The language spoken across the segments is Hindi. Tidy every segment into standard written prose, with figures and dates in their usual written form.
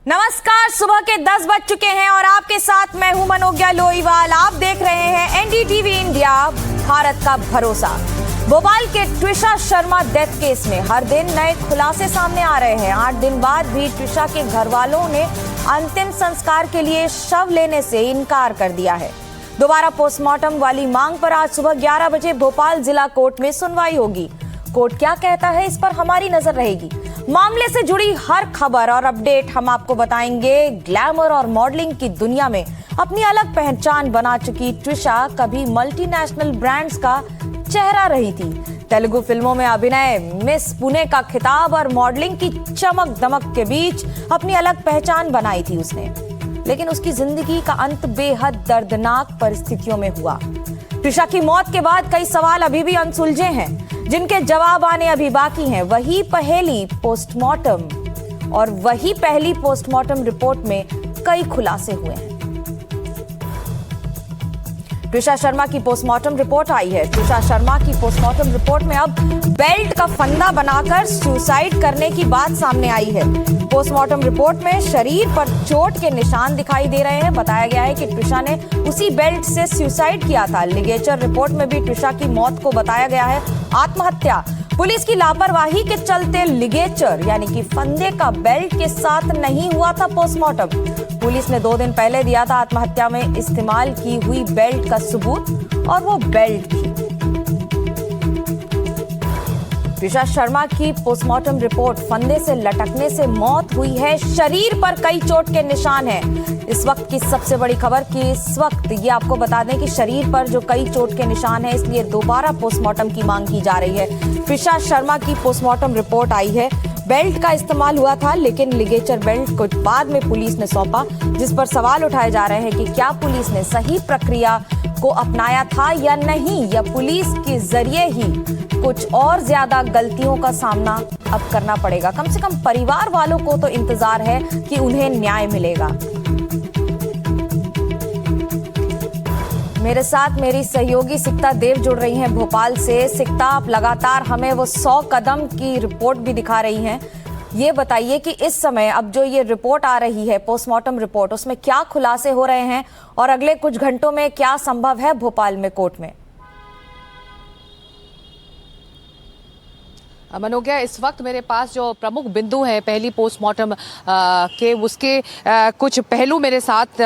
नमस्कार, सुबह के 10 बज चुके हैं और आपके साथ मैं हूं मनोज्ञा लोईवाल। आप देख रहे हैं एनडीटीवी इंडिया, भारत का भरोसा। भोपाल के ट्विशा शर्मा डेथ केस में हर दिन नए खुलासे सामने आ रहे हैं। 8 दिन बाद भी ट्विशा के घर वालों ने अंतिम संस्कार के लिए शव लेने से इनकार कर दिया है। दोबारा पोस्टमार्टम वाली मांग पर आज सुबह 11 बजे भोपाल जिला कोर्ट में सुनवाई होगी। कोर्ट क्या कहता है, इस पर हमारी नजर रहेगी। मामले से जुड़ी हर खबर और अपडेट हम आपको बताएंगे। ग्लैमर और मॉडलिंग की दुनिया में अपनी अलग पहचान बना चुकी ट्विशा कभी मल्टीनेशनल ब्रांड्स का चेहरा रही थी। तेलुगु फिल्मों में अभिनय, मिस पुणे का खिताब और मॉडलिंग की चमक दमक के बीच अपनी अलग पहचान बनाई थी उसने। लेकिन उसकी जिंदगी का अंत बेहद दर्दनाक परिस्थितियों में हुआ। ट्विशा की मौत के बाद कई सवाल अभी भी अनसुलझे हैं, जिनके जवाब आने अभी बाकी हैं। वही पहली पोस्टमार्टम रिपोर्ट में कई खुलासे हुए हैं। ट्विशा शर्मा की पोस्टमार्टम रिपोर्ट आई है। ट्विशा शर्मा की पोस्टमार्टम रिपोर्ट में अब बेल्ट का फंदा बनाकर सुसाइड करने की बात सामने आई है। पोस्टमार्टम रिपोर्ट में शरीर पर चोट के निशान दिखाई दे रहे हैं। बताया गया है कि ट्विशा ने उसी बेल्ट से सुसाइड किया था। लिगेचर रिपोर्ट में भी ट्विशा की मौत को बताया गया है आत्महत्या। पुलिस की लापरवाही के चलते लिगेचर यानी कि फंदे का बेल्ट के साथ नहीं हुआ था पोस्टमार्टम। पुलिस ने 2 दिन पहले दिया था आत्महत्या में इस्तेमाल की हुई बेल्ट का सबूत, और वो बेल्ट थी। ट्विशा शर्मा की पोस्टमार्टम रिपोर्ट, फंदे से लटकने से मौत हुई है। शरीर पर कई चोट के निशान हैं। इस वक्त की सबसे बड़ी खबर कि इस वक्त ये आपको बता दें कि शरीर पर जो कई चोट के निशान हैं, इसलिए दोबारा पोस्टमार्टम की मांग की जा रही है। ट्विशा शर्मा की पोस्टमार्टम रिपोर्ट आई है। बेल्ट का इस्तेमाल हुआ था, लेकिन लिगेचर बेल्ट को बाद में पुलिस ने सौंपा, जिस पर सवाल उठाए जा रहे हैं कि क्या पुलिस ने सही प्रक्रिया को अपनाया था या नहीं, या पुलिस के जरिए ही कुछ और ज्यादा गलतियों का सामना अब करना पड़ेगा। कम से कम परिवार वालों को तो इंतजार है कि उन्हें न्याय मिलेगा। मेरे साथ मेरी सहयोगी सिकता देव जुड़ रही हैं भोपाल से। सिकता, आप लगातार हमें वो 100 कदम की रिपोर्ट भी दिखा रही हैं। ये बताइए कि इस समय अब जो ये रिपोर्ट आ रही है, पोस्टमार्टम रिपोर्ट, उसमें क्या खुलासे हो रहे हैं और अगले कुछ घंटों में क्या संभव है भोपाल में कोर्ट में? मनोज्ञा, इस वक्त मेरे पास जो प्रमुख बिंदु हैं पहली पोस्टमार्टम के, उसके कुछ पहलू मेरे साथ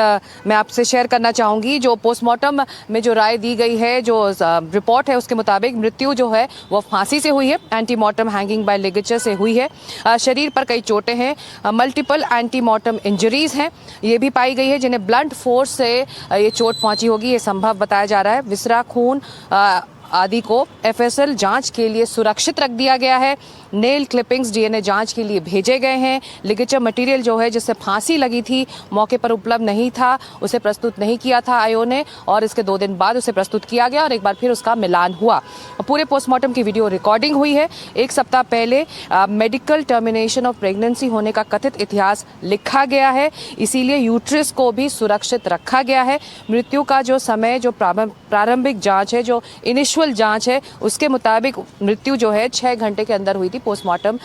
मैं आपसे शेयर करना चाहूँगी। जो पोस्टमार्टम में जो राय दी गई है, जो रिपोर्ट है, उसके मुताबिक मृत्यु जो है वो फांसी से हुई है। एंटीमॉर्टम हैंगिंग बाय लिगेचर से हुई है। शरीर पर कई चोटें हैं। मल्टीपल एंटीमॉर्टम इंजरीज हैं, ये भी पाई गई है, जिन्हें ब्लंट फोर्स से ये चोट पहुँची होगी, ये संभव बताया जा रहा है। विसरा खून आदि को एफएसएल जांच के लिए सुरक्षित रख दिया गया है। नेल क्लिपिंग्स डीएनए जांच के लिए भेजे गए हैं। लिगेचर मटेरियल जो है, जिससे फांसी लगी थी, मौके पर उपलब्ध नहीं था, उसे प्रस्तुत नहीं किया था आयोग ने, और इसके 2 दिन बाद उसे प्रस्तुत किया गया और एक बार फिर उसका मिलान हुआ। पूरे पोस्टमार्टम की वीडियो रिकॉर्डिंग हुई है। 1 सप्ताह पहले मेडिकल टर्मिनेशन ऑफ प्रेगनेंसी होने का कथित इतिहास लिखा गया है, इसीलिए यूट्रस को भी सुरक्षित रखा गया है। मृत्यु का जो समय, जो प्रारंभिक जाँच है, जो इनिशियल जांच है, उसके मुताबिक मृत्यु जो है 6 घंटे के अंदर हुई थी। पोस्टमार्टम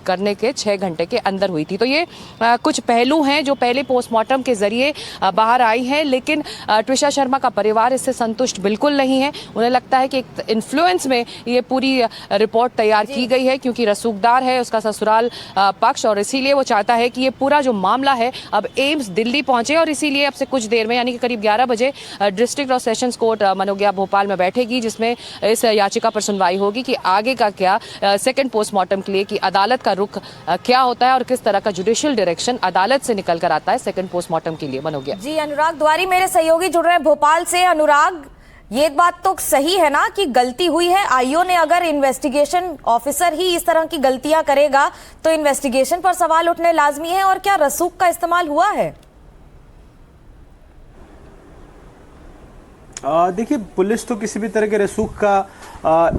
करने के 6 घंटे के अंदर हुई थी। तो ये कुछ पहलू हैं जो पहले पोस्टमार्टम के जरिए बाहर आई हैं, लेकिन ट्विशा शर्मा का परिवार इससे संतुष्ट बिल्कुल नहीं है। उन्हें लगता है कि एक इन्फ्लुएंस में ये पूरी रिपोर्ट तैयार की गई है, क्योंकि रसूखदार है उसका ससुराल पक्ष, और इसीलिए वो चाहता है कि ये पूरा जो मामला है अब एम्स दिल्ली पहुंचे, और इसीलिए अब से कुछ देर में, यानी कि करीब 11 बजे डिस्ट्रिक्ट और सेशंस कोर्ट मनोज्ञा भोपाल में बैठेगी, जिसमें इस याचिका पर सुनवाई होगी कि आगे का क्या सेकंड पोस्टमार्टम के लिए कि अदालत का रुख क्या होता है और किस तरह का जुडिशियल डायरेक्शन अदालत से निकल कर आता है सेकंड पोस्टमार्टम के लिए। मनोज्ञा जी, अनुराग द्वारी मेरे सहयोगी जुड़ रहे हैं भोपाल से। अनुराग, ये बात तो सही है ना कि गलती हुई है? आईओ ने, अगर इन्वेस्टिगेशन ऑफिसर ही इस तरह की गलतियां करेगा तो इन्वेस्टिगेशन पर सवाल उठने लाजमी है। और क्या रसूख का इस्तेमाल हुआ है? देखिए, पुलिस तो किसी भी तरह के रसूख का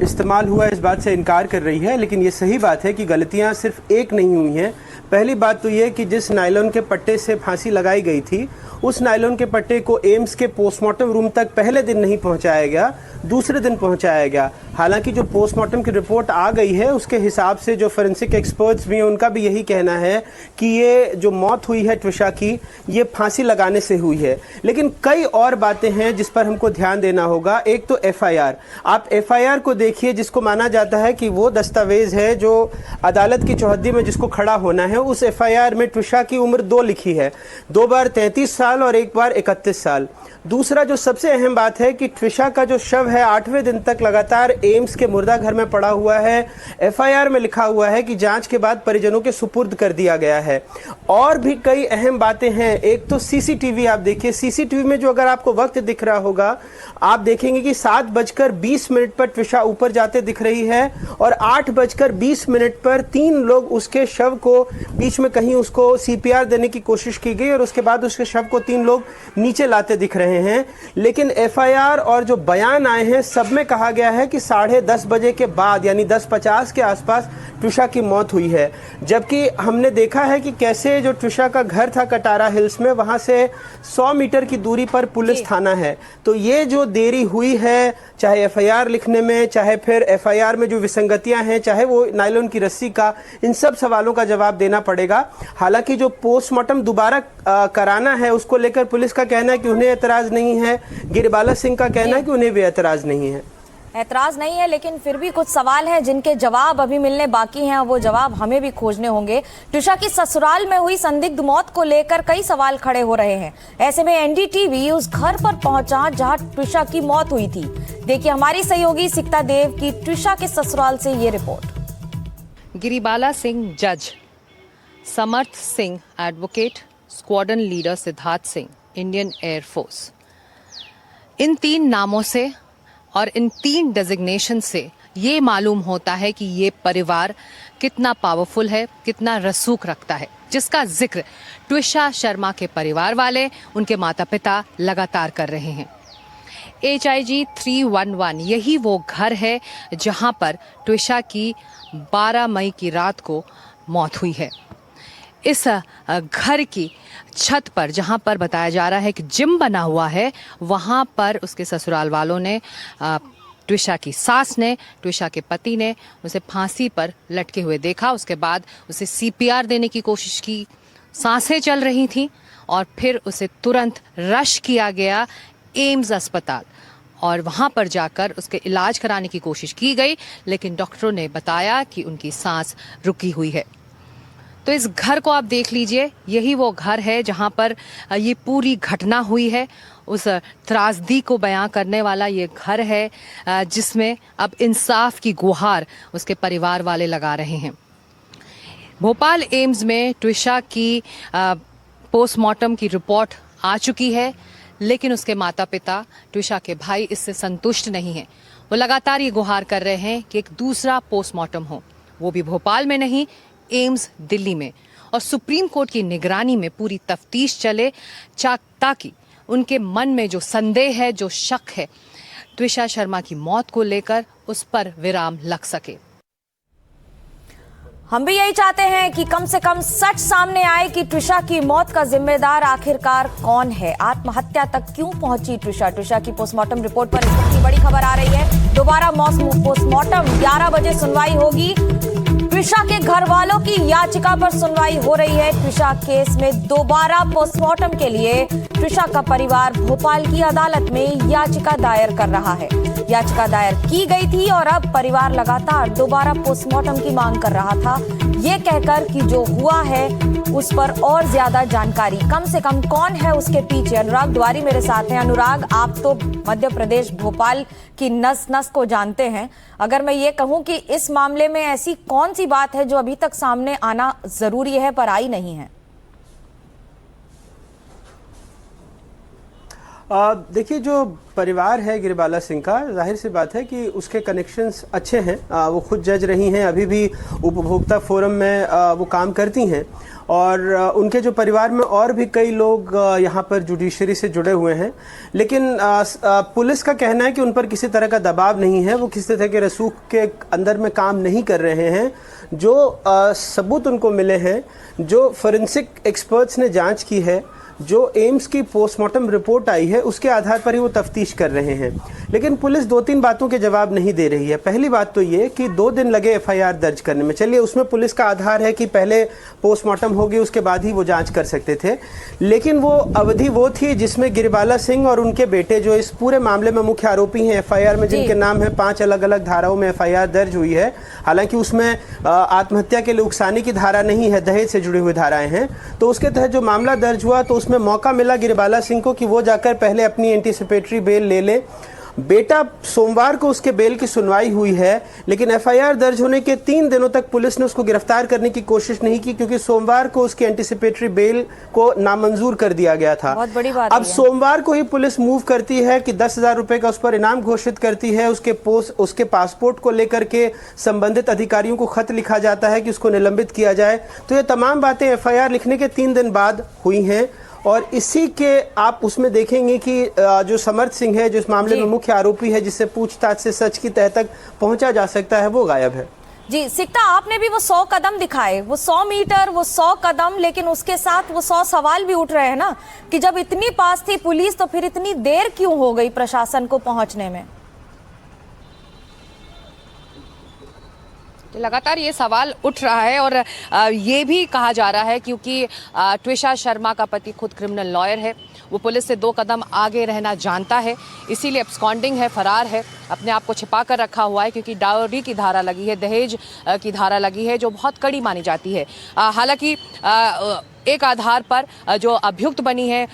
इस्तेमाल हुआ इस बात से इनकार कर रही है, लेकिन ये सही बात है कि गलतियां सिर्फ एक नहीं हुई हैं। पहली बात तो ये कि जिस नायलॉन के पट्टे से फांसी लगाई गई थी, उस नायलॉन के पट्टे को एम्स के पोस्टमार्टम रूम तक पहले दिन नहीं पहुंचाया गया, दूसरे दिन पहुंचाया गया। हालांकि जो पोस्टमार्टम की रिपोर्ट आ गई है उसके हिसाब से जो फोरेंसिक एक्सपर्ट्स भी हैं उनका भी यही कहना है कि ये जो मौत हुई है ट्विशा की, ये फांसी लगाने से हुई है। लेकिन कई और बातें हैं जिस पर हमको ध्यान देना होगा। एक तो एफआईआर, आप एफआईआर को देखिए जिसको माना जाता है कि वो दस्तावेज है जो अदालत की चौहद्दी में जिसको खड़ा होना है। उस एफआईआर में ट्विशा की उम्र 2 लिखी है, 2 बार 33 साल और 1 बार 31 साल। दूसरा जो सबसे अहम बात है कि ट्विशा का जो शव है 8वें दिन तक लगातार एम्स के मुर्दा घर में पड़ा हुआ है। एफआईआर में लिखा हुआ है कि जांच के बाद परिजनों के सुपुर्द कर दिया गया है। और भी कई अहम बातें हैं। एक तो सीसीटीवी आप देखिए, सीसीटीवी में जो अगर आपको वक्त दिख रहा होगा, आप देखेंगे कि 7:20 पर ट्विशा ऊपर जाते दिख रही है और 8:20 पर 3 लोग उसके शव को बीच में कहीं उसको सीपीआर देने की कोशिश की गई और उसके बाद उसके शव को 3 लोग नीचे लाते दिख रहे हैं। लेकिन एफआईआर और जो बयान आए हैं सब में कहा गया है कि 10:30 बजे के बाद यानी 10:50 के आसपास ट्विशा की मौत हुई है। जबकि हमने देखा है कि कैसे जो ट्विशा का घर था कटारा हिल्स में, वहां से 100 मीटर की दूरी पर पुलिस थाना है। तो ये जो देरी हुई है, चाहे एफआईआर लिखने में, चाहे फिर एफआईआर में जो विसंगतियां हैं, चाहे वो नायलॉन की रस्सी का, इन सब सवालों का जवाब देना पड़ेगा। हालांकि जो पोस्टमार्टम दोबारा कराना है उसको लेकर पुलिस का कहना है कि उन्हें एतराज नहीं है, गिरिबाला सिंह का कहना है कि उन्हें भी एतराज नहीं है। ऐतराज नहीं है, लेकिन फिर भी कुछ सवाल हैं जिनके जवाब अभी मिलने बाकी हैं, वो जवाब हमें भी खोजने होंगे। ट्विशा की ससुराल में हुई संदिग्ध मौत को लेकर कई सवाल खड़े हो रहे हैं। ऐसे में एनडीटीवी उस घर पर पहुंचा जहां ट्विशा की मौत हुई थी। देखिए हमारी सहयोगी सिकता देव की ट्विशा के ससुराल से ये रिपोर्ट। गिरिबाला सिंह जज, Samarth Singh advocate, squadron leader Siddharth Singh Indian air force. इन 3 नामों से और इन 3 डेजिग्नेशन से ये मालूम होता है कि ये परिवार कितना पावरफुल है, कितना रसूख रखता है, जिसका जिक्र ट्विशा शर्मा के परिवार वाले, उनके माता पिता लगातार कर रहे हैं। HIG 311 यही वो घर है जहां पर ट्विशा की 12 मई की रात को मौत हुई है। इस घर की छत पर जहां पर बताया जा रहा है कि जिम बना हुआ है, वहां पर उसके ससुराल वालों ने, ट्विशा की सास ने, ट्विशा के पति ने उसे फांसी पर लटके हुए देखा। उसके बाद उसे CPR देने की कोशिश की, सांसें चल रही थीं और फिर उसे तुरंत रश किया गया एम्स अस्पताल और वहां पर जाकर उसके इलाज कराने की कोशिश की गई, लेकिन डॉक्टरों ने बताया कि उनकी सांस रुकी हुई है। तो इस घर को आप देख लीजिए, यही वो घर है जहां पर ये पूरी घटना हुई है। उस त्रासदी को बयां करने वाला ये घर है जिसमें अब इंसाफ की गुहार उसके परिवार वाले लगा रहे हैं। भोपाल एम्स में ट्विशा की पोस्टमार्टम की रिपोर्ट आ चुकी है, लेकिन उसके माता पिता, ट्विशा के भाई इससे संतुष्ट नहीं हैं। वो लगातार ये गुहार कर रहे हैं कि एक दूसरा पोस्टमार्टम हो, वो भी भोपाल में नहीं, एम्स दिल्ली में, और सुप्रीम कोर्ट की निगरानी में पूरी तफ्तीश चले ताकि उनके मन में जो संदेह है, जो शक है ट्विशा शर्मा की मौत को लेकर, उस पर विराम लग सके। हम भी यही चाहते हैं कि कम से कम सच सामने आए कि ट्विशा की मौत का जिम्मेदार आखिरकार कौन है। आत्महत्या तक क्यों पहुंची ट्विशा? ट्विशा की पोस्टमार्टम रिपोर्ट पर इस वक्त की बड़ी खबर आ रही है। दोबारा पोस्टमार्टम 11 बजे सुनवाई होगी। ट्विशा के घर वालों की याचिका पर सुनवाई हो रही है। ट्विशा केस में दोबारा पोस्टमार्टम के लिए ट्विशा का परिवार भोपाल की अदालत में याचिका दायर कर रहा है। याचिका दायर की गई थी और अब परिवार लगातार दोबारा पोस्टमार्टम की मांग कर रहा था, ये कहकर कि जो हुआ है उस पर और ज्यादा जानकारी, कम से कम कौन है उसके पीछे। अनुराग द्वारी मेरे साथ हैं। अनुराग, आप तो मध्य प्रदेश भोपाल की नस नस को जानते हैं। अगर मैं ये कहूं कि इस मामले में ऐसी कौन सी बात है जो अभी तक सामने आना जरूरी है पर आई नहीं है? देखिए, जो परिवार है गिरिबाला सिंह का, जाहिर सी बात है कि उसके कनेक्शंस अच्छे हैं। वो खुद जज रही हैं, अभी भी उपभोक्ता फोरम में वो काम करती हैं, और उनके जो परिवार में और भी कई लोग यहाँ पर जुडिशरी से जुड़े हुए हैं। लेकिन पुलिस का कहना है कि उन पर किसी तरह का दबाव नहीं है, वो किसी तरह के रसूख के अंदर में काम नहीं कर रहे हैं। जो सबूत उनको मिले हैं, जो फोरेंसिक एक्सपर्ट्स ने जांच की है, जो एम्स की पोस्टमार्टम रिपोर्ट आई है, उसके आधार पर ही वो तफ्तीश कर रहे हैं। लेकिन पुलिस 2-3 बातों के जवाब नहीं दे रही है। पहली बात तो ये कि 2 दिन लगे एफआईआर दर्ज करने में। चलिए, उसमें पुलिस का आधार है कि पहले पोस्टमार्टम होगी, उसके बाद ही वो जांच कर सकते थे। लेकिन वो अवधि वो थी जिसमें गिरिबाला सिंह और उनके बेटे, जो इस पूरे मामले में मुख्य आरोपी हैं एफआईआर में, जिनके नाम है 5 अलग अलग धाराओं में एफआईआर दर्ज हुई है। हालांकि उसमें आत्महत्या के लिए उकसाने की धारा नहीं है, दहेज से जुड़ी हुई धाराएं हैं। तो उसके तहत जो मामला दर्ज हुआ, तो उसमें मौका मिला गिरिबाला सिंह को कि वो जाकर पहले अपनी एंटीसिपेटरी बेल ले ले। बेटा, सोमवार को उसके बेल की सुनवाई हुई है, लेकिन एफआईआर दर्ज होने के 3 दिनों तक पुलिस ने उसको गिरफ्तार करने की कोशिश नहीं की, क्योंकि सोमवार को उसकी एंटीसिपेटरी बेल को नामंजूर कर दिया गया था। बहुत बड़ी बात अब सोमवार को ही पुलिस मूव करती है कि 10,000 रुपए का उस पर इनाम घोषित करती है। उसके पासपोर्ट को लेकर के संबंधित अधिकारियों को खत लिखा जाता है कि उसको निलंबित किया जाए। तो ये तमाम बातें एफआईआर लिखने के 3 दिन बाद हुई हैं। और इसी के आप उसमें देखेंगे कि जो समर्थ सिंह है, जो इस मामले में मुख्य आरोपी है, जिससे पूछताछ से सच की तह तक पहुंचा जा सकता है, वो गायब है। जी सिकता, आपने भी वो 100 कदम दिखाए, वो 100 मीटर, वो 100 कदम, लेकिन उसके साथ वो 100 सवाल भी उठ रहे हैं ना कि जब इतनी पास थी पुलिस, तो फिर इतनी देर क्यों हो गई प्रशासन को पहुंचने में? लगातार ये सवाल उठ रहा है, और ये भी कहा जा रहा है क्योंकि ट्विशा शर्मा का पति खुद क्रिमिनल लॉयर है, वो पुलिस से 2 कदम आगे रहना जानता है, इसीलिए एब्सकॉन्डिंग है, फरार है, अपने आप को छिपा कर रखा हुआ है, क्योंकि डाउरी की धारा लगी है, दहेज की धारा लगी है, जो बहुत कड़ी मानी जाती है। हालांकि एक आधार पर जो अभियुक्त बनी है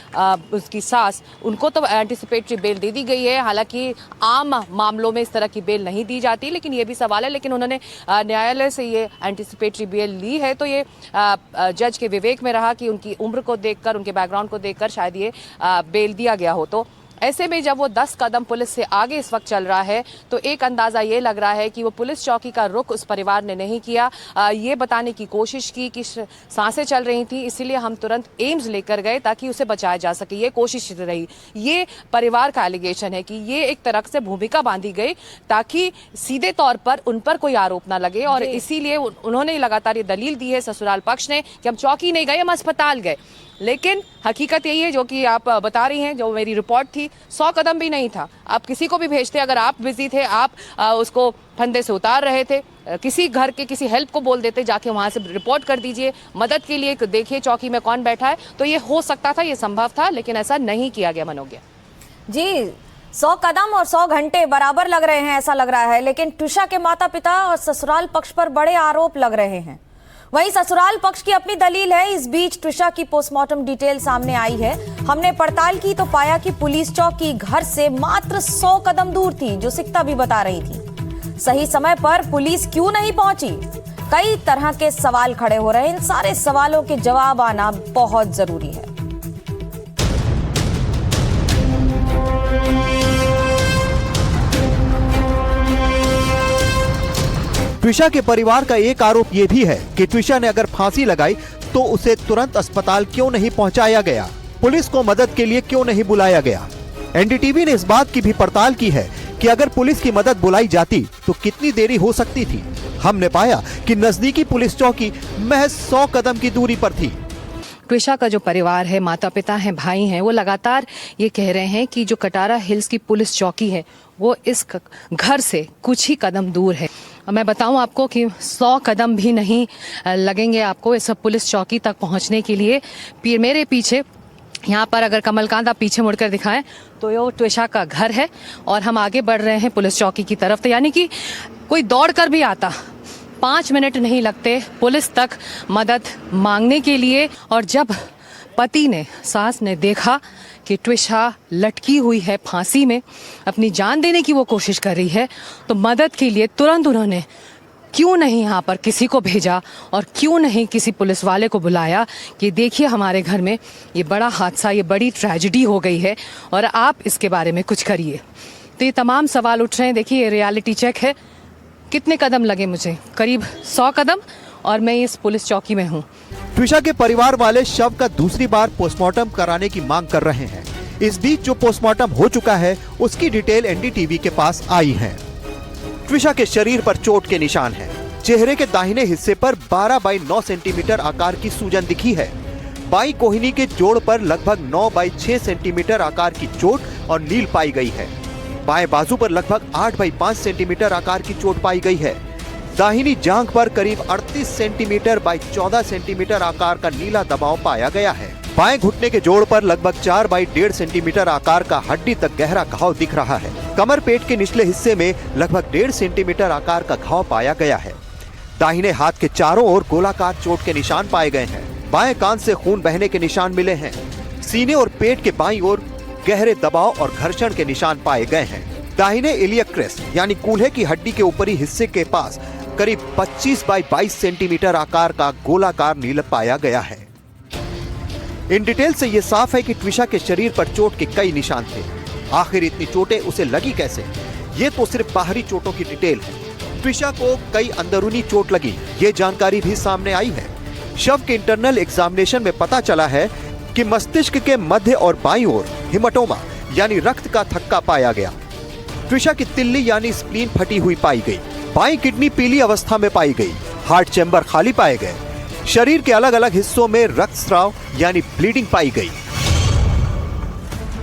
उसकी सास, उनको तो एंटीसिपेटरी बेल दे दी गई है। हालांकि आम मामलों में इस तरह की बेल नहीं दी जाती, लेकिन ये भी सवाल है। लेकिन उन्होंने न्यायालय से ये एंटीसिपेटरी बेल ली है, तो ये जज के विवेक में रहा कि उनकी उम्र को देखकर, उनके बैकग्राउंड को देखकर शायद ये बेल दिया गया हो। तो ऐसे में जब वो 10 कदम पुलिस से आगे इस वक्त चल रहा है, तो एक अंदाजा ये लग रहा है कि वो पुलिस चौकी का रुख उस परिवार ने नहीं किया। ये बताने की कोशिश की कि सांसें चल रही थी, इसीलिए हम तुरंत एम्स लेकर गए ताकि उसे बचाया जा सके, ये कोशिश रही। ये परिवार का एलिगेशन है कि ये एक तरह से भूमिका बांधी गई ताकि सीधे तौर पर उन पर कोई आरोप ना लगे, और इसीलिए उन्होंने लगातार ये दलील दी है ससुराल पक्ष ने कि हम चौकी नहीं गए, हम अस्पताल गए। लेकिन हकीकत यही है जो कि आप बता रही हैं, जो मेरी रिपोर्ट थी, 100 कदम भी नहीं था। आप किसी को भी भेजते, अगर आप बिजी थे, आप उसको फंदे से उतार रहे थे, किसी घर के किसी हेल्प को बोल देते जाके वहां से रिपोर्ट कर dीजिए मदद के लिए, देखिए चौकी में कौन बैठा है, तो ये हो सकता था, ये संभव था, लेकिन ऐसा नहीं किया गया। मनोज्ञा जी, 100 कदम और 100 घंटे बराबर लग रहे हैं, ऐसा लग रहा है। लेकिन ट्विशा के माता पिता और ससुराल पक्ष पर बड़े आरोप लग रहे हैं। वहीं ससुराल पक्ष की अपनी दलील है। इस बीच ट्विशा की पोस्टमार्टम डिटेल सामने आई है। हमने पड़ताल की तो पाया कि पुलिस चौकी घर से मात्र 100 कदम दूर थी, जो सिकता भी बता रही थी। सही समय पर पुलिस क्यों नहीं पहुंची? कई तरह के सवाल खड़े हो रहे हैं। इन सारे सवालों के जवाब आना बहुत जरूरी है। ट्विशा के परिवार का एक आरोप ये भी है कि ट्विशा ने अगर फांसी लगाई तो उसे तुरंत अस्पताल क्यों नहीं पहुंचाया गया, पुलिस को मदद के लिए क्यों नहीं बुलाया गया। एनडीटीवी ने इस बात की भी पड़ताल की है कि अगर पुलिस की मदद बुलाई जाती तो कितनी देरी हो सकती थी। हमने पाया कि नजदीकी पुलिस चौकी महज 100 कदम की दूरी पर थी। ट्विशा का जो परिवार है, माता पिता हैं, भाई हैं, वो लगातार ये कह रहे हैं कि जो कटारा हिल्स की पुलिस चौकी है वो इस घर से कुछ ही कदम दूर है। मैं बताऊं आपको कि 100 कदम भी नहीं लगेंगे आपको इस पुलिस चौकी तक पहुंचने के लिए। मेरे पीछे यहाँ पर अगर कमलकांत आप पीछे मुड़कर दिखाएं तो ये ट्विशा का घर है, और हम आगे बढ़ रहे हैं पुलिस चौकी की तरफ। तो यानी कि कोई दौड़ कर भी आता, 5 मिनट नहीं लगते पुलिस तक मदद मांगने के लिए। और जब पति ने, सास ने देखा कि ट्विशा लटकी हुई है फांसी में, अपनी जान देने की वो कोशिश कर रही है, तो मदद के लिए तुरंत उन्होंने क्यों नहीं यहाँ पर किसी को भेजा और क्यों नहीं किसी पुलिस वाले को बुलाया कि देखिए हमारे घर में ये बड़ा हादसा, ये बड़ी ट्रेजेडी हो गई है और आप इसके बारे में कुछ करिए। तो ये तमाम सवाल उठ रहे हैं। देखिए ये रियलिटी चेक है। कितने कदम लगे मुझे? करीब 100 कदम, और मैं इस पुलिस चौकी में हूँ। ट्विशा के परिवार वाले शव का दूसरी बार पोस्टमार्टम कराने की मांग कर रहे हैं। इस बीच जो पोस्टमार्टम हो चुका है उसकी डिटेल एनडीटीवी के पास आई है। ट्विशा के शरीर पर चोट के निशान हैं। चेहरे के दाहिने हिस्से पर 12 बाई 9 सेंटीमीटर आकार की सूजन दिखी है। बाई कोहनी के जोड़ पर लगभग 9 बाई 6 सेंटीमीटर आकार की चोट और नील पाई गई है। बाएं बाजू पर लगभग 8 बाई 5 सेंटीमीटर आकार की चोट पाई गई है। दाहिनी जांघ पर करीब 38 सेंटीमीटर बाई 14 सेंटीमीटर आकार का नीला दबाव पाया गया है। बाएं घुटने के जोड़ पर लगभग 4 बाई 1.5 सेंटीमीटर आकार का हड्डी तक गहरा घाव दिख रहा है। कमर पेट के निचले हिस्से में लगभग 1.5 सेंटीमीटर आकार का घाव पाया गया है। दाहिने हाथ के चारों ओर गोलाकार चोट के निशान पाए गए हैं। बाएं कान से खून बहने के निशान मिले हैं। सीने और पेट के बाईं ओर गहरे दबाव और घर्षण के निशान पाए गए हैं। दाहिने इलियक क्रेस्ट यानी कूल्हे की हड्डी के ऊपरी हिस्से के पास करीब 25 बाई 22 सेंटीमीटर आकार का गोलाकार नील पाया गया है। इन डिटेल से यह साफ है कि ट्विशा के शरीर पर चोट के कई निशान थे। आखिर इतनी चोटें उसे लगी कैसे? ये तो सिर्फ बाहरी चोटों की डिटेल है। ट्विशा को कई अंदरूनी चोट लगी, ये जानकारी भी सामने आई है। शव के इंटरनल एग्जामिनेशन में पता चला है कि मस्तिष्क के मध्य और बाईं ओर हिमाटोमा यानी रक्त का थक्का पाया गया। ट्विशा की तिल्ली यानी स्प्लीन फटी हुई पाई गई। बाईं किडनी पीली अवस्था में पाई गई। हार्ट चैम्बर खाली पाए गए। शरीर के अलग अलग हिस्सों में रक्तस्राव यानी ब्लीडिंग पाई गई।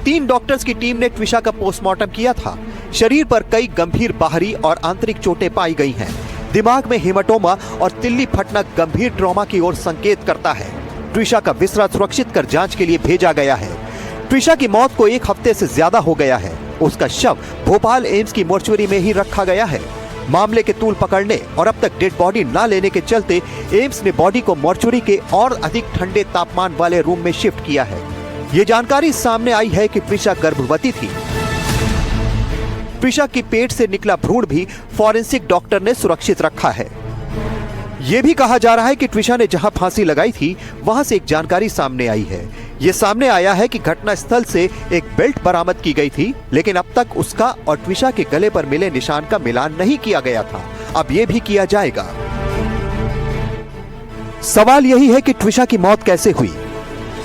3 डॉक्टर्स की टीम ने ट्विशा का पोस्टमार्टम किया था। शरीर पर कई गंभीर बाहरी और आंतरिक चोटें पाई गई हैं। दिमाग में हेमाटोमा और तिल्ली फटना गंभीर ट्रॉमा की ओर संकेत करता है। ट्विशा का विसरा सुरक्षित कर जांच के लिए भेजा गया है। ट्विशा की मौत को 1 हफ्ते से ज्यादा हो गया है। उसका शव भोपाल एम्स की मोर्चुरी में ही रखा गया है। मामले के तूल पकड़ने और अब तक डेड बॉडी न लेने के चलते एम्स ने बॉडी को मोर्चुरी के और अधिक ठंडे तापमान वाले रूम में शिफ्ट किया है। ये जानकारी सामने आई है कि ट्विशा गर्भवती थी। ट्विशा की पेट से निकला भ्रूण भी फॉरेंसिक डॉक्टर ने सुरक्षित रखा है। यह भी कहा जा रहा है कि ट्विशा ने जहां फांसी लगाई थी वहां से एक जानकारी सामने आई है। यह सामने आया है कि घटना स्थल से एक बेल्ट बरामद की गई थी, लेकिन अब तक उसका और ट्विशा के गले पर मिले निशान का मिलान नहीं किया गया था। अब यह भी किया जाएगा। सवाल यही है कि ट्विशा की मौत कैसे हुई।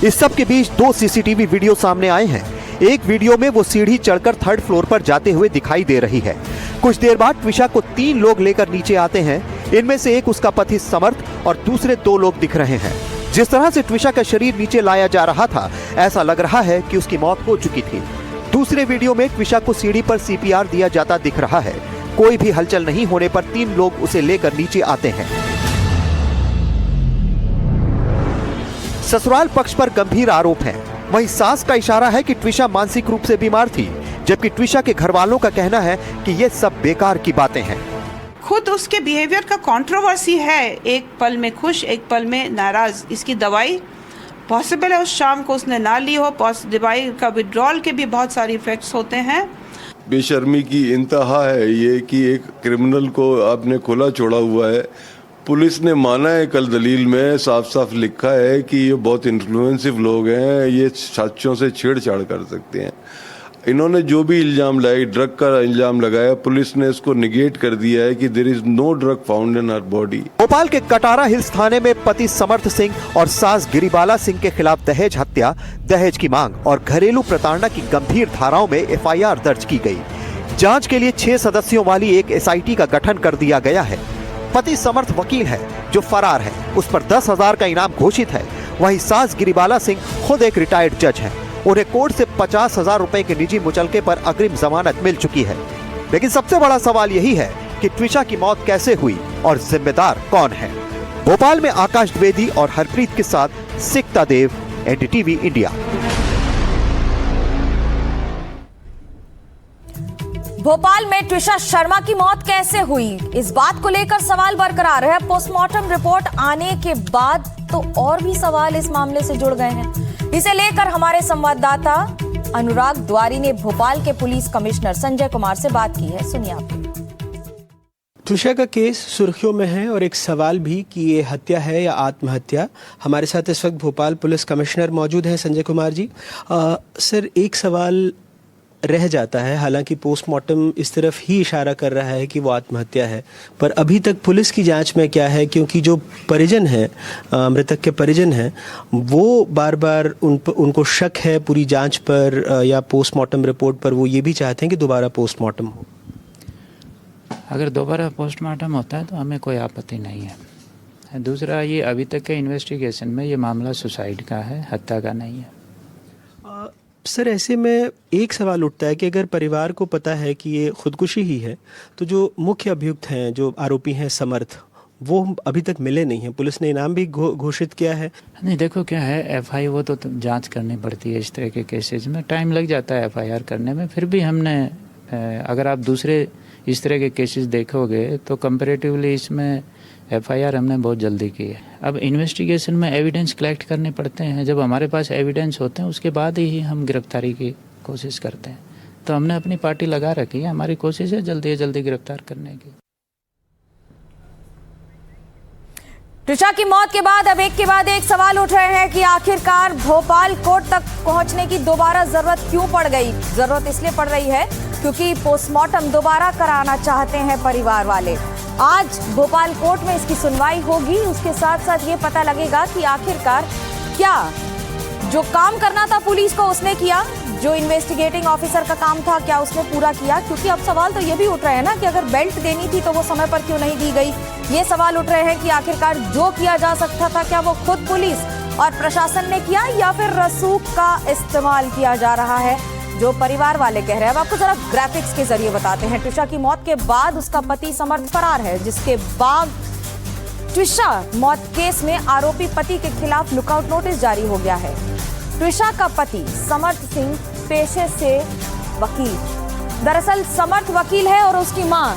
इस सब के बीच 2 सीसीटीवी वीडियो सामने आए हैं। एक वीडियो में वो सीढ़ी चढ़कर 3rd फ्लोर पर जाते हुए दिखाई दे रही है। कुछ देर बाद ट्विशा को 3 लोग लेकर नीचे आते हैं। इनमें से एक उसका पति समर्थ और दूसरे 2 लोग दिख रहे हैं। जिस तरह से ट्विशा का शरीर नीचे लाया जा रहा था, ऐसा लग रहा है कि उसकी मौत हो चुकी थी। दूसरे वीडियो में ट्विशा को सीढ़ी पर सीपीआर दिया जाता दिख रहा है। कोई भी हलचल नहीं होने पर 3 लोग उसे लेकर नीचे आते हैं। ससुराल पक्ष पर गंभीर आरोप हैं। वहीं सास का इशारा है कि ट्विशा मानसिक रूप से बीमार थी, जबकि ट्विशा के घर वालों का कहना है कि ये सब बेकार की बातें हैं। खुद उसके बिहेवियर का कंट्रोवर्सी है। एक पल में खुश, एक पल में नाराज। इसकी दवाई पॉसिबल है उस शाम को उसने ना ली हो। दवाई का विड्रॉल के भी बहुत सारे इफेक्ट्स होते हैं। बेशर्मी की इंतहा है ये कि एक क्रिमिनल को आपने खुला छोड़ा हुआ है। पुलिस ने माना है, कल दलील में साफ साफ लिखा है कि ये बहुत इन्फ्लुएंसिव लोग हैं, ये साथियों से छेड़छाड़ कर सकते हैं। इन्होंने जो भी इल्जाम लगाए, ड्रग का इल्जाम लगाया, पुलिस ने इसको निगेट कर दिया है कि there is no drug found in our body. Bhopal के कटारा हिल्स थाने में पति समर्थ सिंह और सास गिरिबाला सिंह के खिलाफ दहेज हत्या, दहेज की मांग और घरेलू प्रताड़ना की गंभीर धाराओं में एफआईआर दर्ज की गई। जांच के लिए 6 सदस्यों वाली एक एसआईटी का गठन कर दिया गया है। पति समर्थ वकील है जो फरार है, उस पर 10,000 का इनाम घोषित है। वहीं सास गिरिबाला सिंह खुद एक रिटायर्ड जज है। उन्हें कोर्ट से 50,000 रुपए के निजी मुचलके पर अग्रिम जमानत मिल चुकी है। लेकिन सबसे बड़ा सवाल यही है कि ट्विशा की मौत कैसे हुई और जिम्मेदार कौन है। भोपाल में आकाश द्विवेदी और हरप्रीत के साथ सिकता देव, एनडीटीवी इंडिया। भोपाल में ट्विशा शर्मा की मौत कैसे हुई, इस बात को लेकर सवाल बरकरार है। पोस्टमार्टम रिपोर्ट आने के बाद तो और भी सवाल इस मामले से जुड़ गए हैं। इसे लेकर हमारे संवाददाता अनुराग द्वारी ने भोपाल के पुलिस कमिश्नर संजय कुमार से बात की है। सुनिए आप। ट्विशा का केस सुर्खियों में है और एक सवाल भी कि ये हत्या है या आत्महत्या। हमारे साथ इस वक्त भोपाल पुलिस कमिश्नर मौजूद हैं, संजय कुमार जी। सर, एक सवाल रह जाता है, हालांकि पोस्टमार्टम इस तरफ ही इशारा कर रहा है कि वो आत्महत्या है, पर अभी तक पुलिस की जांच में क्या है, क्योंकि जो परिजन हैं, मृतक के परिजन हैं, वो बार बार उनको शक है पूरी जांच पर या पोस्टमार्टम रिपोर्ट पर। वो ये भी चाहते हैं कि दोबारा पोस्टमार्टम हो। अगर दोबारा पोस्टमार्टम होता है तो हमें कोई आपत्ति नहीं है। दूसरा, ये अभी तक के इन्वेस्टिगेशन में ये मामला सुसाइड का है, हत्या का नहीं है। सर, ऐसे में एक सवाल उठता है कि अगर परिवार को पता है कि ये खुदकुशी ही है, तो जो मुख्य अभियुक्त हैं, जो आरोपी हैं समर्थ, वो अभी तक मिले नहीं हैं। पुलिस ने इनाम भी घोषित किया है। नहीं, देखो क्या है, एफआई वो तो जांच करनी पड़ती है। इस तरह के केसेज में टाइम लग जाता है एफआईआर करने में। फिर भी हमने, अगर आप दूसरे इस तरह के केसेस देखोगे तो कंपैरेटिवली इसमें एफआईआर हमने बहुत जल्दी की है। अब इन्वेस्टिगेशन में एविडेंस कलेक्ट करने पड़ते हैं। जब हमारे पास एविडेंस होते हैं उसके बाद ही हम गिरफ्तारी की कोशिश करते हैं। तो हमने अपनी पार्टी लगा रखी है, हमारी कोशिश है जल्दी से जल्दी गिरफ्तार करने की। ट्विशा की मौत के बाद अब एक के बाद एक सवाल उठ रहे हैं कि आखिरकार भोपाल कोर्ट तक पहुंचने की दोबारा जरूरत क्यों पड़ गई। जरूरत इसलिए पड़ रही है क्योंकि पोस्टमार्टम दोबारा कराना चाहते हैं परिवार वाले। आज भोपाल कोर्ट में इसकी सुनवाई होगी। उसके साथ साथ ये पता लगेगा कि आखिरकार क्या जो काम करना था पुलिस को उसने किया, जो इन्वेस्टिगेटिंग ऑफिसर का काम था क्या उसने पूरा किया। क्योंकि अब सवाल तो ये भी उठ रहे हैं ना कि अगर बेल्ट देनी थी तो वो समय पर क्यों नहीं दी गई। ये सवाल उठ रहे हैं कि आखिरकार जो किया जा सकता था क्या वो खुद पुलिस और प्रशासन ने किया या फिर रसूख का इस्तेमाल किया जा रहा है, जो परिवार वाले कह रहे हैं। अब आपको जरा ग्राफिक्स के जरिए बताते हैं। ट्विशा की मौत के बाद उसका पति समर्थ फरार है, जिसके बाद ट्विशा मौत केस में आरोपी पति के खिलाफ लुकआउट नोटिस जारी हो गया है। ट्विशा का पति समर्थ सिंह पेशे से वकील, दरअसल समर्थ वकील है और उसकी मां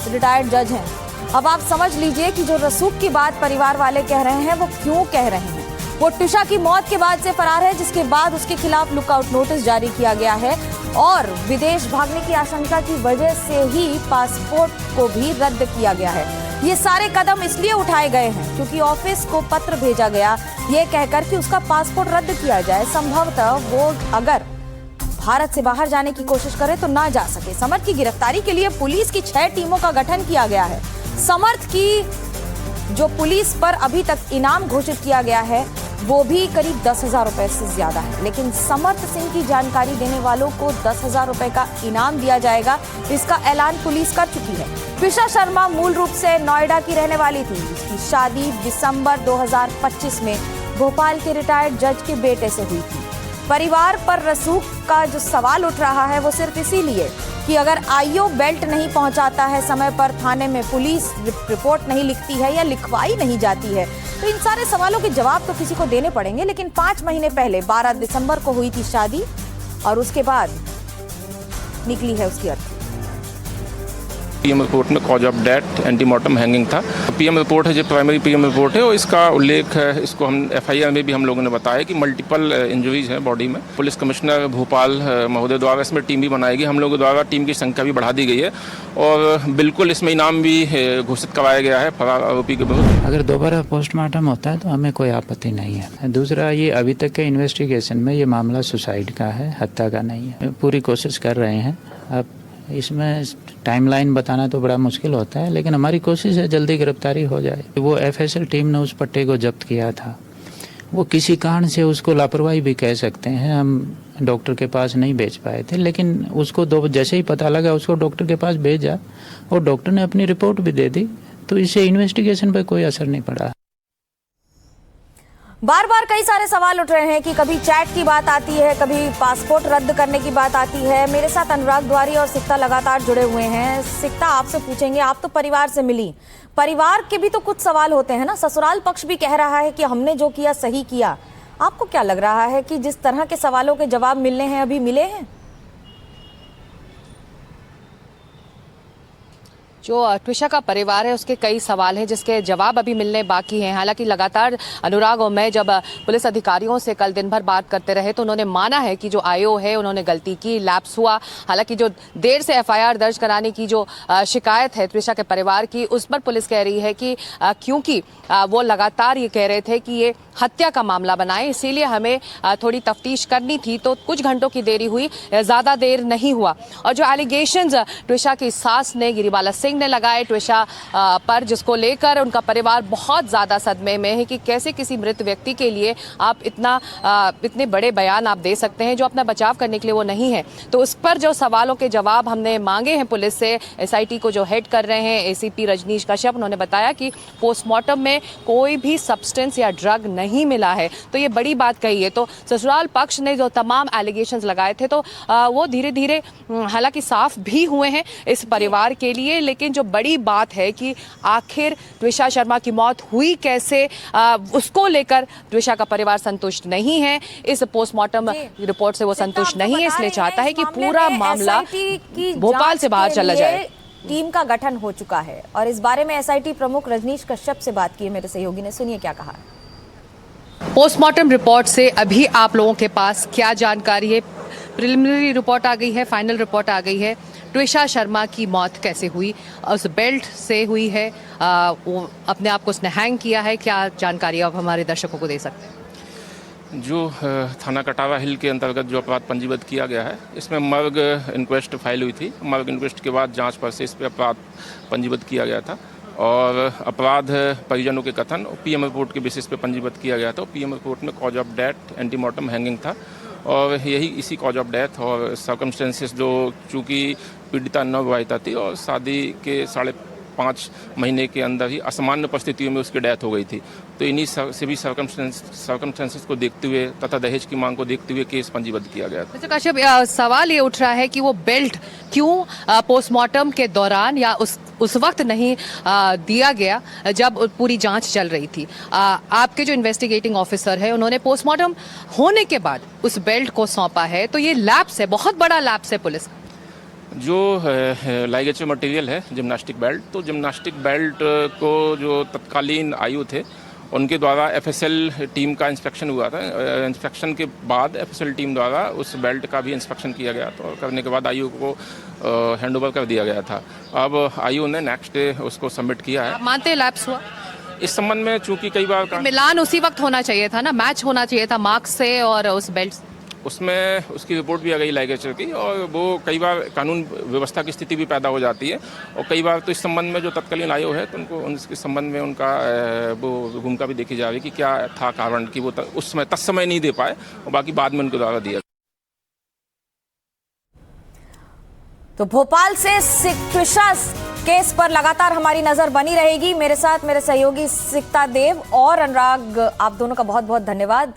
रिटायर्ड जज हैं। अब आप समझ लीजिए कि जो रसूख की बात परिवार वाले कह रहे हैं वो क्यों कह रहे हैं। वो ट्विशा की मौत के बाद से फरार है, जिसके बाद उसके खिलाफ लुकआउट नोटिस जारी किया गया है और विदेश भागने की आशंका की वजह से ही पासपोर्ट को भी रद्द किया गया है। ये सारे कदम इसलिए उठाए गए हैं क्योंकि ऑफिस को पत्र भेजा गया ये कहकर कि उसका पासपोर्ट रद्द किया जाए। संभवतः वो अगर भारत से बाहर जाने की कोशिश करे तो ना जा सके। समर्थ की गिरफ्तारी के लिए पुलिस की 6 टीमों का गठन किया गया है। समर्थ की जो पुलिस पर अभी तक इनाम घोषित किया गया है वो भी करीब 10,000 रुपए से ज्यादा है, लेकिन समर्थ सिंह की जानकारी देने वालों को 10,000 रुपए का इनाम दिया जाएगा। इसका ऐलान पुलिस कर चुकी है। ट्विशा शर्मा मूल रूप से नोएडा की रहने वाली थी। उसकी शादी दिसंबर 2025 में भोपाल के रिटायर्ड जज के बेटे से हुई थी। परिवार पर रसूख का जो सवाल उठ रहा है वो सिर्फ इसीलिए कि अगर आईओ बेल्ट नहीं पहुंचाता है समय पर, थाने में पुलिस रिपोर्ट नहीं लिखती है या लिखवाई नहीं जाती है, तो इन सारे सवालों के जवाब तो किसी को देने पड़ेंगे। लेकिन 5 महीने पहले 12 दिसंबर को हुई थी शादी और उसके बाद निकली है उसकी अर्थी। पीएम रिपोर्ट में cause of death antemortem hanging था। पीएम रिपोर्ट है जो प्राइमरी पीएम रिपोर्ट है और इसका उल्लेख है, इसको हम एफआईआर में भी हम लोगों ने बताया कि मल्टीपल इंजरीज हैं बॉडी में। पुलिस कमिश्नर भोपाल महोदय द्वारा इसमें टीम भी बनाई गई। हम लोगों द्वारा टीम की संख्या भी बढ़ा दी गई है और बिल्कुल इसमें इनाम भी घोषित कराया गया है फरार आरोपी के विरुद्ध। अगर दोबारा पोस्टमार्टम होता है तो हमें कोई आपत्ति नहीं है। दूसरा, ये अभी तक के इन्वेस्टिगेशन में ये मामला सुसाइड का है, हत्या का नहीं है। पूरी कोशिश कर रहे हैं। अब इसमें टाइमलाइन बताना तो बड़ा मुश्किल होता है, लेकिन हमारी कोशिश है जल्दी गिरफ्तारी हो जाए। वो एफएसएल टीम ने उस पट्टे को जब्त किया था, वो किसी कारण से उसको लापरवाही भी कह सकते हैं, हम डॉक्टर के पास नहीं भेज पाए थे, लेकिन उसको जैसे ही पता लगा उसको डॉक्टर के पास भेजा और डॉक्टर ने अपनी रिपोर्ट भी दे दी, तो इससे इन्वेस्टिगेशन पर कोई असर नहीं पड़ा। बार बार कई सारे सवाल उठ रहे हैं कि कभी चैट की बात आती है, कभी पासपोर्ट रद्द करने की बात आती है। मेरे साथ अनुराग द्वारी और सिक्ता लगातार जुड़े हुए हैं। सिक्ता, आपसे पूछेंगे, आप तो परिवार से मिली, परिवार के भी तो कुछ सवाल होते हैं ना। ससुराल पक्ष भी कह रहा है कि हमने जो किया सही किया। आपको क्या लग रहा है कि जिस तरह के सवालों के जवाब मिलने हैं अभी मिले हैं? जो ट्विशा का परिवार है उसके कई सवाल हैं जिसके जवाब अभी मिलने बाकी हैं। हालांकि लगातार अनुराग और मैं जब पुलिस अधिकारियों से कल दिन भर बात करते रहे तो उन्होंने माना है कि जो आईओ है उन्होंने गलती की, लैप्स हुआ। हालांकि जो देर से एफआईआर दर्ज कराने की जो शिकायत है ट्विशा के परिवार की, उस पर पुलिस कह रही है कि क्योंकि वो लगातार ये कह रहे थे कि ये हत्या का मामला बनाए, इसीलिए हमें थोड़ी तफ्तीश करनी थी, तो कुछ घंटों की देरी हुई, ज़्यादा देर नहीं हुआ। और जो एलिगेशंस ट्विशा की सास ने, गिरिबाला सिंह ने लगाए ट्विशा पर, जिसको लेकर उनका परिवार बहुत ज़्यादा सदमे में है कि कैसे किसी मृत व्यक्ति के लिए आप इतने बड़े बयान आप दे सकते हैं जो अपना बचाव करने के लिए वो नहीं है। तो उस पर जो सवालों के जवाब हमने मांगे हैं पुलिस से, एसआईटी को जो हेड कर रहे हैं एसीपी रजनीश कश्यप, उन्होंने बताया कि पोस्टमार्टम में कोई भी सब्सटेंस या ड्रग नहीं मिला है। तो ये बड़ी बात कही है। तो ससुराल पक्ष ने जो तमाम एलिगेशंस लगाए थे तो वो धीरे धीरे हालांकि साफ भी हुए हैं इस परिवार के लिए। लेकिन जो बड़ी बात है कि आखिर ट्विशा शर्मा की मौत हुई कैसे, उसको लेकर ट्विशा का परिवार संतुष्ट नहीं है। इस पोस्टमार्टम रिपोर्ट से वो संतुष्ट नहीं है, इसलिए चाहता है कि पूरा मामला भोपाल से बाहर चला जाए। टीम का गठन हो चुका है और इस बारे में एसआईटी प्रमुख रजनीश कश्यप से बात की है मेरे सहयोगी ने, सुनिए क्या कहा। पोस्टमार्टम रिपोर्ट से अभी आप लोगों के पास क्या जानकारी है? प्रिलिमिनरी रिपोर्ट आ गई है, फाइनल रिपोर्ट आ गई है। ट्विशा शर्मा की मौत कैसे हुई, उस बेल्ट से हुई है, वो अपने आप को उसने हैंग किया है, क्या जानकारी आप हमारे दर्शकों को दे सकते हैं? जो थाना कटावा हिल के अंतर्गत जो अपराध पंजीबद्ध किया गया है, इसमें मर्ग इंक्वेस्ट फाइल हुई थी। मर्ग इंक्वेस्ट के बाद जांच पर से इस पर अपराध पंजीबद्ध किया गया था और अपराध परिजनों के कथन पीएम रिपोर्ट के बेसिस पे पंजीबद्ध किया गया था। पीएम रिपोर्ट में cause of death antemortem hanging था और यही इसी कॉज ऑफ डेथ और सर्कमस्टेंसेस जो चूँकि पीड़िता नवविवाहिता थी और शादी के 5.5 महीने के अंदर ही असामान्य परिस्थितियों में उसकी डेथ हो गई थी, तो इन्हीं सभी सर्कमस्टेंसेस को देखते हुए तथा दहेज की मांग को देखते हुए केस पंजीबद्ध किया गया था। कश्यप, सवाल ये उठ रहा है कि वो बेल्ट क्यों पोस्टमार्टम के दौरान या उस वक्त नहीं दिया गया जब पूरी जांच चल रही थी? आपके जो इन्वेस्टिगेटिंग ऑफिसर है उन्होंने पोस्टमार्टम होने के बाद उस बेल्ट को सौंपा है, तो ये लैप्स है, बहुत बड़ा लैप्स है पुलिस का। जो लाइगेचर मटेरियल है जिम्नास्टिक बेल्ट, तो जिम्नास्टिक बेल्ट को जो तत्कालीन आयु थे उनके द्वारा एफएसएल टीम का इंस्पेक्शन हुआ था। इंस्पेक्शन के बाद एफएसएल टीम द्वारा उस बेल्ट का भी इंस्पेक्शन किया गया, तो करने के बाद आयु को हैंडओवर कर दिया गया था। अब आयु ने नेक्स्ट डे उसको सबमिट किया है। मानते हैं लैप्स हुआ? इस संबंध में चूंकि कई बार मिलान उसी वक्त होना चाहिए था ना, मैच होना चाहिए था मार्क्स से और उस बेल्ट से। उसमें उसकी रिपोर्ट भी आ गई लाइगेचर की और वो कई बार कानून व्यवस्था की स्थिति भी पैदा हो जाती है और कई बार तो इस संबंध में जो तत्कालीन आयोग है तो उनको उनके संबंध में उनका वो भूमिका भी देखी जा रही कि क्या था कारण कि वो उस समय तत्समय नहीं दे पाए और बाकी बाद में उनको द्वारा दिया। तो भोपाल से ट्विशा केस पर लगातार हमारी नजर बनी रहेगी। मेरे साथ मेरे सहयोगी सिकता देव और अनुराग, आप दोनों का बहुत बहुत धन्यवाद।